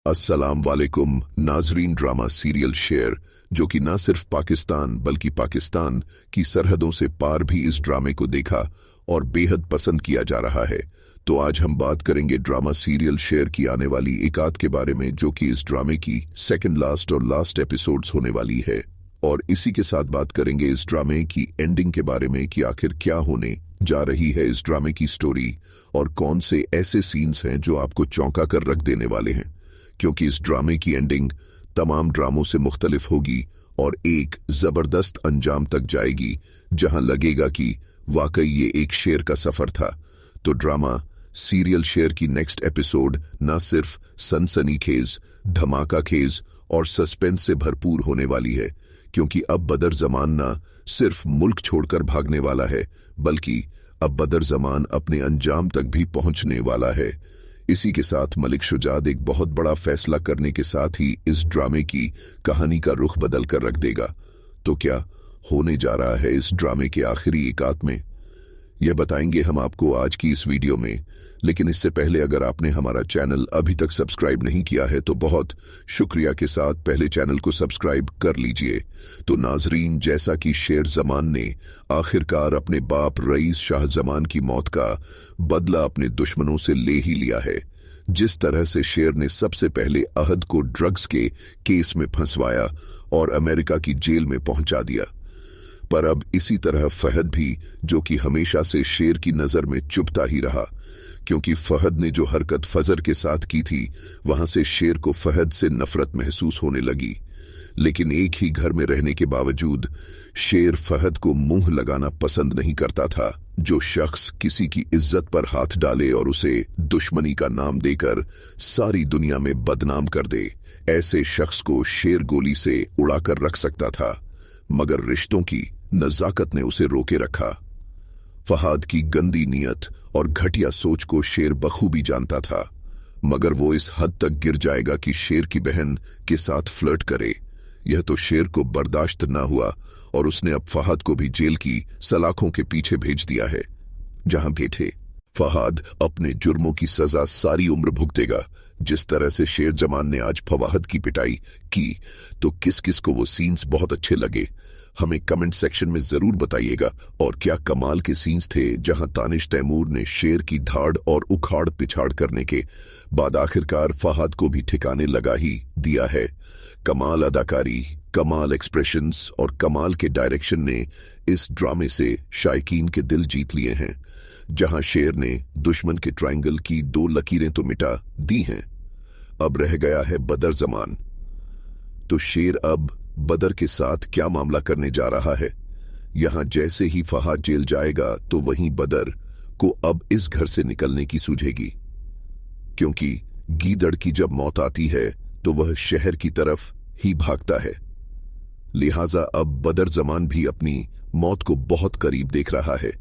अस्सलाम वालेकुम नाजरीन। ड्रामा सीरियल शेर जो कि न सिर्फ पाकिस्तान बल्कि पाकिस्तान की सरहदों से पार भी इस ड्रामे को देखा और बेहद पसंद किया जा रहा है। तो आज हम बात करेंगे ड्रामा सीरियल शेर की आने वाली एकात के बारे में, जो कि इस ड्रामे की सेकंड लास्ट और लास्ट एपिसोड्स होने वाली है। और इसी के साथ बात करेंगे इस ड्रामे की एंडिंग के बारे में कि आखिर क्या होने जा रही है इस ड्रामे की स्टोरी और कौन से ऐसे सीन्स हैं जो आपको चौंका कर रख देने वाले हैं, क्योंकि इस ड्रामे की एंडिंग तमाम ड्रामों से मुख्तलिफ होगी और एक जबरदस्त अंजाम तक जाएगी जहां लगेगा कि वाकई ये एक शेर का सफर था। तो ड्रामा सीरियल शेर की नेक्स्ट एपिसोड न सिर्फ सनसनीखेज, धमाकाखेज और सस्पेंस से भरपूर होने वाली है, क्योंकि अब बदर जमान न सिर्फ मुल्क छोड़कर भागने वाला है बल्कि अब बदर जमान अपने अंजाम तक भी पहुंचने वाला है। इसी के साथ मलिक शुजात एक बहुत बड़ा फैसला करने के साथ ही इस ड्रामे की कहानी का रुख बदल कर रख देगा। तो क्या होने जा रहा है इस ड्रामे के आखिरी एकात में, यह बताएंगे हम आपको आज की इस वीडियो में। लेकिन इससे पहले अगर आपने हमारा चैनल अभी तक सब्सक्राइब नहीं किया है तो बहुत शुक्रिया के साथ पहले चैनल को सब्सक्राइब कर लीजिए। तो नाजरीन, जैसा कि शेर जमान ने आखिरकार अपने बाप रईस शाह जमान की मौत का बदला अपने दुश्मनों से ले ही लिया है, जिस तरह से शेर ने सबसे पहले अहद को ड्रग्स के केस में फंसवाया और अमेरिका की जेल में पहुंचा दिया, पर अब इसी तरह फहद भी, जो कि हमेशा से शेर की नजर में चुभता ही रहा, क्योंकि फहद ने जो हरकत फजर के साथ की थी वहां से शेर को फहद से नफरत महसूस होने लगी। लेकिन एक ही घर में रहने के बावजूद शेर फहद को मुंह लगाना पसंद नहीं करता था। जो शख्स किसी की इज्जत पर हाथ डाले और उसे दुश्मनी का नाम देकर सारी दुनिया में बदनाम कर दे, ऐसे शख्स को शेर गोली से उड़ाकर रख सकता था, मगर रिश्तों की नजाकत ने उसे रोके रखा। फहाद की गंदी नीयत और घटिया सोच को शेर बखूबी जानता था, मगर वो इस हद तक गिर जाएगा कि शेर की बहन के साथ फ्लर्ट करे, यह तो शेर को बर्दाश्त न हुआ और उसने अब फहाद को भी जेल की सलाखों के पीछे भेज दिया है, जहां बैठे फहाद अपने जुर्मों की सजा सारी उम्र भुगतेगा। जिस तरह से शेर जमान ने आज फवाद की पिटाई की, तो किस किस को वो सीन्स बहुत अच्छे लगे, हमें कमेंट सेक्शन में जरूर बताइएगा। और क्या कमाल के सीन्स थे जहां तानिश तैमूर ने शेर की धाड़ और उखाड़ पिछाड़ करने के बाद आखिरकार फहाद को भी ठिकाने लगा ही दिया है। कमाल अदाकारी, कमाल एक्सप्रेशंस और कमाल के डायरेक्शन ने इस ड्रामे से शायकीन के दिल जीत लिए हैं। जहां शेर ने दुश्मन के ट्रायंगल की 2 लकीरें तो मिटा दी हैं, अब रह गया है बदर जमान। तो शेर अब बदर के साथ क्या मामला करने जा रहा है? यहां जैसे ही फहाद जेल जाएगा तो वहीं बदर को अब इस घर से निकलने की सूझेगी, क्योंकि गीदड़ की जब मौत आती है तो वह शहर की तरफ ही भागता है। लिहाजा अब बदर जमान भी अपनी मौत को बहुत करीब देख रहा है,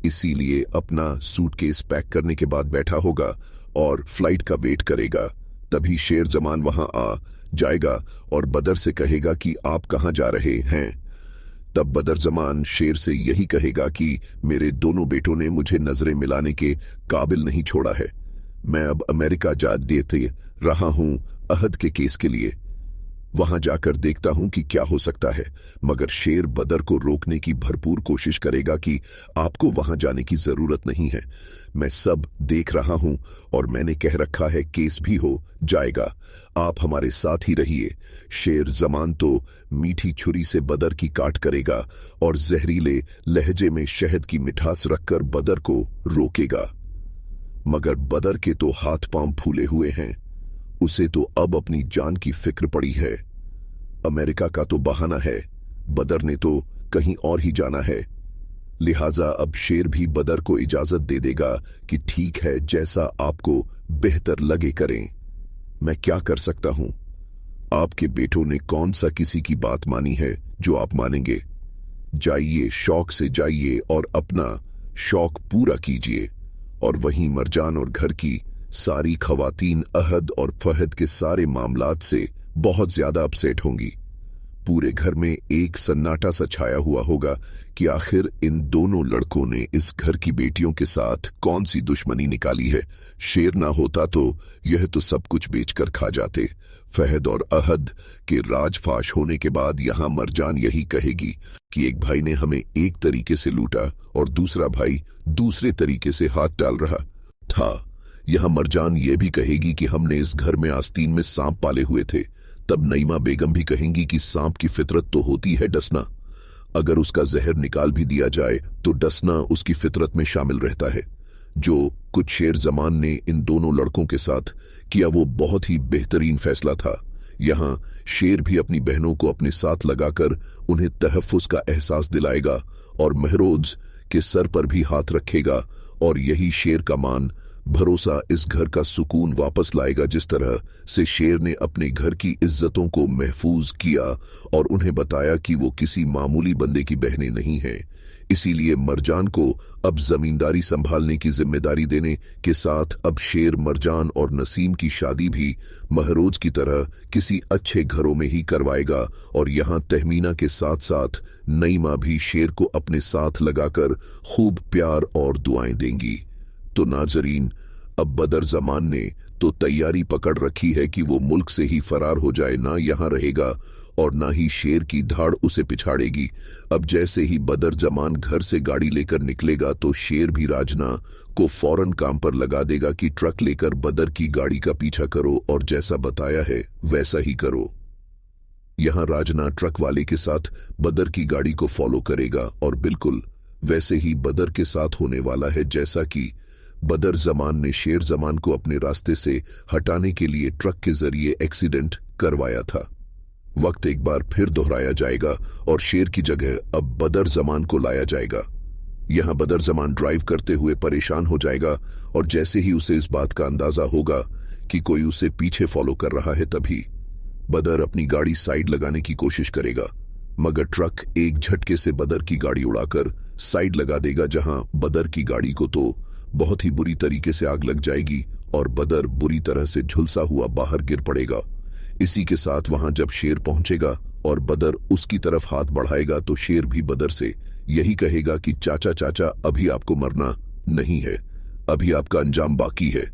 इसीलिए अपना सूटकेस पैक करने के बाद बैठा होगा और फ्लाइट का वेट करेगा। तभी शेर जमान वहां आ जाएगा और बदर से कहेगा कि आप कहां जा रहे हैं। तब बदर जमान शेर से यही कहेगा कि मेरे दोनों बेटों ने मुझे नजरें मिलाने के काबिल नहीं छोड़ा है, मैं अब अमेरिका जा देते रहा हूं अहद के केस के लिए, वहां जाकर देखता हूं कि क्या हो सकता है। मगर शेर बदर को रोकने की भरपूर कोशिश करेगा कि आपको वहां जाने की जरूरत नहीं है, मैं सब देख रहा हूं और मैंने कह रखा है केस भी हो जाएगा, आप हमारे साथ ही रहिए। शेर जमान तो मीठी छुरी से बदर की काट करेगा और जहरीले लहजे में शहद की मिठास रखकर बदर को रोकेगा, मगर बदर के तो हाथ पांव फूले हुए हैं, उसे तो अब अपनी जान की फिक्र पड़ी है। अमेरिका का तो बहाना है, बदर ने तो कहीं और ही जाना है, लिहाजा अब शेर भी बदर को इजाजत दे देगा कि ठीक है, जैसा आपको बेहतर लगे करें, मैं क्या कर सकता हूं। आपके बेटों ने कौन सा किसी की बात मानी है जो आप मानेंगे, जाइए शौक से जाइए और अपना शौक पूरा कीजिए। और वहीं मरजान और घर की सारी खवातीन अहद और फहद के सारे मामलात से बहुत ज्यादा अपसेट होंगी, पूरे घर में एक सन्नाटा सा छाया हुआ होगा कि आखिर इन दोनों लड़कों ने इस घर की बेटियों के साथ कौन सी दुश्मनी निकाली है। शेर ना होता तो यह तो सब कुछ बेचकर खा जाते। फहद और अहद के राजफाश होने के बाद यहाँ मरजान यही कहेगी कि एक भाई ने हमें एक तरीके से लूटा और दूसरा भाई दूसरे तरीके से हाथ डाल रहा था। यहाँ मरजान ये भी कहेगी कि हमने इस घर में आस्तीन में सांप पाले हुए थे। तब नईमा बेगम भी कहेंगी कि सांप की फितरत तो होती है डसना, अगर उसका जहर निकाल भी दिया जाए तो डसना उसकी फितरत में शामिल रहता है। जो कुछ शेर जमान ने इन दोनों लड़कों के साथ किया वो बहुत ही बेहतरीन फैसला था। यहाँ शेर भी अपनी बहनों को अपने साथ लगाकर उन्हें तहफ्फुज का एहसास दिलाएगा और महरोज के सर पर भी हाथ रखेगा, और यही शेर का मान भरोसा इस घर का सुकून वापस लाएगा। जिस तरह से शेर ने अपने घर की इज्जतों को महफूज किया और उन्हें बताया कि वो किसी मामूली बंदे की बहनें नहीं हैं, इसीलिए मरजान को अब जमींदारी संभालने की जिम्मेदारी देने के साथ अब शेर मरजान और नसीम की शादी भी महरोज की तरह किसी अच्छे घरों में ही करवाएगा। और यहाँ तहमीना के साथ साथ नईमा भी शेर को अपने साथ लगाकर खूब प्यार और दुआएं देंगी। तो नाजरीन, अब बदर जमान ने तो तैयारी पकड़ रखी है कि वो मुल्क से ही फरार हो जाए, ना यहाँ रहेगा और ना ही शेर की धाड़ उसे पिछाड़ेगी। अब जैसे ही बदर जमान घर से गाड़ी लेकर निकलेगा तो शेर भी राजना को फौरन काम पर लगा देगा कि ट्रक लेकर बदर की गाड़ी का पीछा करो और जैसा बताया है वैसा ही करो। यहाँ राजना ट्रक वाले के साथ बदर की गाड़ी को फॉलो करेगा और बिल्कुल वैसे ही बदर के साथ होने वाला है जैसा कि बदर जमान ने शेर जमान को अपने रास्ते से हटाने के लिए ट्रक के जरिए एक्सीडेंट करवाया था। वक्त एक बार फिर दोहराया जाएगा और शेर की जगह अब बदर जमान को लाया जाएगा। यहाँ बदर जमान ड्राइव करते हुए परेशान हो जाएगा और जैसे ही उसे इस बात का अंदाजा होगा कि कोई उसे पीछे फॉलो कर रहा है तभी बदर अपनी गाड़ी साइड लगाने की कोशिश करेगा, मगर ट्रक एक झटके से बदर की गाड़ी उड़ाकर साइड लगा देगा, जहां बदर की गाड़ी को तो बहुत ही बुरी तरीके से आग लग जाएगी और बदर बुरी तरह से झुलसा हुआ बाहर गिर पड़ेगा। इसी के साथ वहां जब शेर पहुंचेगा और बदर उसकी तरफ हाथ बढ़ाएगा तो शेर भी बदर से यही कहेगा कि चाचा चाचा अभी आपको मरना नहीं है, अभी आपका अंजाम बाकी है।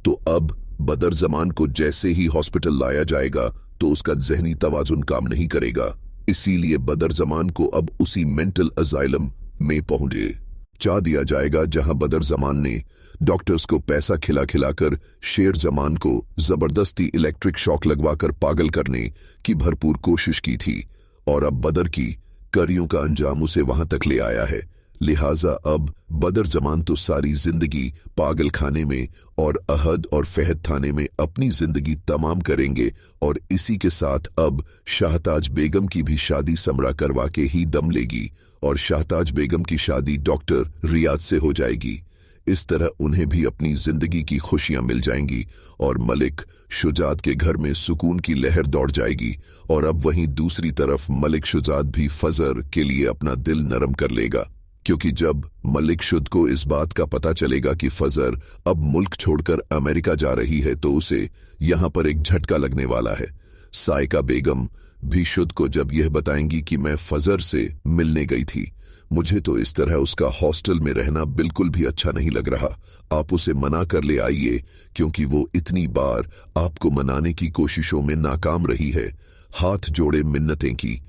तो अब बदर जमान को जैसे ही हॉस्पिटल लाया जाएगा तो उसका जहनी तवाजुन काम नहीं करेगा, इसीलिए बदर जमान को अब उसी मेंटल अजाइलम में पहुंचा दिया जाएगा जहां बदर जमान ने डॉक्टर्स को पैसा खिला खिलाकर शेर जमान को जबरदस्ती इलेक्ट्रिक शॉक लगवाकर पागल करने की भरपूर कोशिश की थी, और अब बदर की करियों का अंजाम उसे वहां तक ले आया है। लिहाजा अब बदर जमान तो सारी जिंदगी पागल खाने में और अहद और फहद थाने में अपनी जिंदगी तमाम करेंगे, और इसी के साथ अब शाहताज बेगम की भी शादी समरा करवा के ही दम लेगी और शाहताज बेगम की शादी डॉक्टर रियाज से हो जाएगी। इस तरह उन्हें भी अपनी जिंदगी की खुशियां मिल जाएंगी और मलिक शुजात के घर में सुकून की लहर दौड़ जाएगी। और अब वहीं दूसरी तरफ मलिक शुजात भी फजर के लिए अपना दिल नरम कर लेगा, क्योंकि जब मलिक शुद को इस बात का पता चलेगा कि फजर अब मुल्क छोड़कर अमेरिका जा रही है तो उसे यहां पर एक झटका लगने वाला है। साइका बेगम भी शुद को जब यह बताएंगी कि मैं फजर से मिलने गई थी, मुझे तो इस तरह उसका हॉस्टल में रहना बिल्कुल भी अच्छा नहीं लग रहा, आप उसे मना कर ले आइए, क्योंकि वो इतनी बार आपको मनाने की कोशिशों में नाकाम रही है। हाथ जोड़े मिन्नतें की,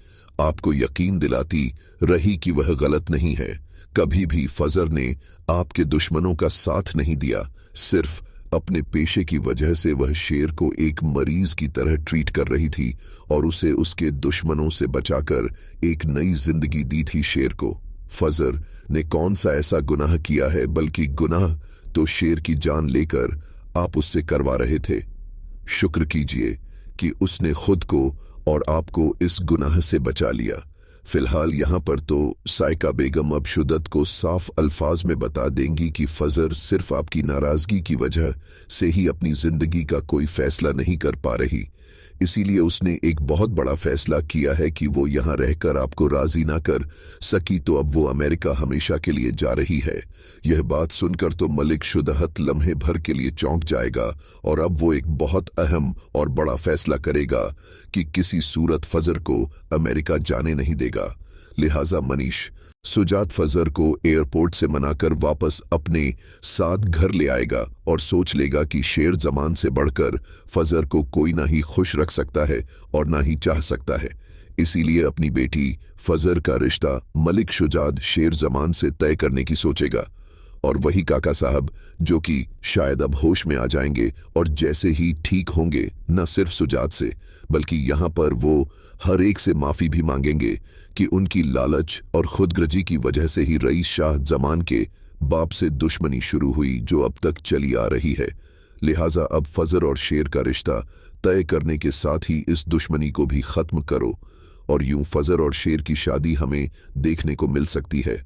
आपको यकीन दिलाती रही कि वह गलत नहीं है। कभी भी फजर ने आपके दुश्मनों का साथ नहीं दिया, सिर्फ अपने पेशे की वजह से वह शेर को एक मरीज की तरह ट्रीट कर रही थी और उसे उसके दुश्मनों से बचाकर एक नई जिंदगी दी थी शेर को। फजर ने कौन सा ऐसा गुनाह किया है, बल्कि गुनाह तो शेर की जान लेकर आप उससे करवा रहे थे। शुक्र कीजिए कि उसने खुद को और आपको इस गुनाह से बचा लिया। फिलहाल यहाँ पर तो साइका बेगम अब शुद्दत को साफ अल्फाज में बता देंगी कि फजर सिर्फ आपकी नाराजगी की वजह से ही अपनी जिंदगी का कोई फैसला नहीं कर पा रही, इसीलिए उसने एक बहुत बड़ा फैसला किया है कि वो यहाँ रहकर आपको राजी ना कर सकी तो अब वो अमेरिका हमेशा के लिए जा रही है। यह बात सुनकर तो मलिक शुदहत लम्हे भर के लिए चौंक जाएगा और अब वो एक बहुत अहम और बड़ा फैसला करेगा कि किसी सूरत फजर को अमेरिका जाने नहीं देगा। लिहाजा मनीष सुजात फजर को एयरपोर्ट से मनाकर वापस अपने साथ घर ले आएगा और सोच लेगा कि शेर जमान से बढ़कर फजर को कोई ना ही खुश रख सकता है और ना ही चाह सकता है। इसीलिए अपनी बेटी फजर का रिश्ता मलिक शुजात शेर जमान से तय करने की सोचेगा। और वही काका साहब जो कि शायद अब होश में आ जाएंगे और जैसे ही ठीक होंगे न सिर्फ सुजात से बल्कि यहाँ पर वो हर एक से माफ़ी भी मांगेंगे कि उनकी लालच और खुदगर्जी की वजह से ही रईस शाह जमान के बाप से दुश्मनी शुरू हुई जो अब तक चली आ रही है। लिहाजा अब फजर और शेर का रिश्ता तय करने के साथ ही इस दुश्मनी को भी ख़त्म करो और यूं फजर और शेर की शादी हमें देखने को मिल सकती है।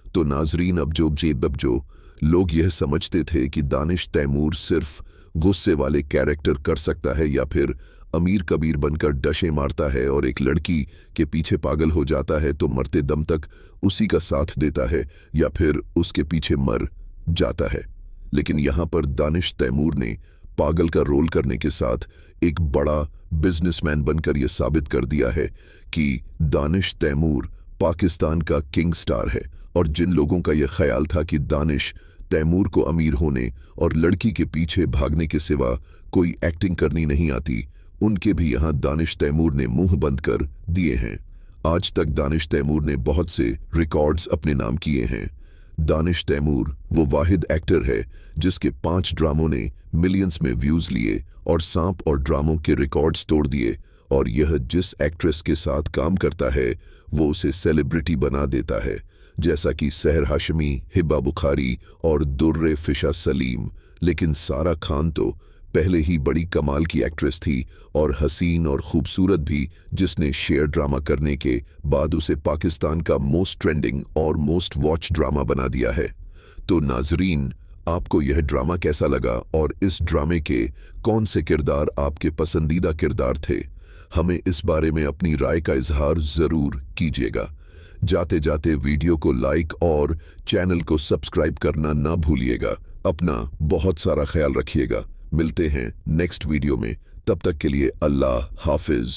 तो नाजरीन अब जो लोग यह समझते थे कि दानिश तैमूर सिर्फ गुस्से वाले कैरेक्टर कर सकता है या फिर अमीर कबीर बनकर डशे मारता है और एक लड़की के पीछे पागल हो जाता है तो मरते दम तक उसी का साथ देता है या फिर उसके पीछे मर जाता है, लेकिन यहाँ पर दानिश तैमूर ने पागल का रोल करने के साथ एक बड़ा बिजनेसमैन बनकर यह साबित कर दिया है कि दानिश तैमूर पाकिस्तान का किंग स्टार है। और जिन लोगों का यह ख्याल था कि दानिश तैमूर को अमीर होने और लड़की के पीछे भागने के सिवा कोई एक्टिंग करनी नहीं आती, उनके भी यहाँ दानिश तैमूर ने मुंह बंद कर दिए हैं। आज तक दानिश तैमूर ने बहुत से रिकॉर्ड्स अपने नाम किए हैं। दानिश तैमूर वो वाहिद एक्टर है जिसके 5 ड्रामों ने मिलियंस में व्यूज लिए और सांप और ड्रामों के रिकॉर्ड्स तोड़ दिए और यह जिस एक्ट्रेस के साथ काम करता है वो उसे सेलिब्रिटी बना देता है, जैसा कि सहर हाशमी, हिबा बुखारी और दुर्रे फिशा सलीम। लेकिन सारा खान तो पहले ही बड़ी कमाल की एक्ट्रेस थी और हसीन और खूबसूरत भी, जिसने शेयर ड्रामा करने के बाद उसे पाकिस्तान का मोस्ट ट्रेंडिंग और मोस्ट वॉच ड्रामा बना दिया है। तो नाजरीन आपको यह ड्रामा कैसा लगा और इस ड्रामे के कौन से किरदार आपके पसंदीदा किरदार थे? हमें इस बारे में अपनी राय का इजहार ज़रूर कीजिएगा। जाते जाते वीडियो को लाइक और चैनल को सब्सक्राइब करना ना भूलिएगा। अपना बहुत सारा ख्याल रखिएगा। मिलते हैं नेक्स्ट वीडियो में, तब तक के लिए अल्लाह हाफिज।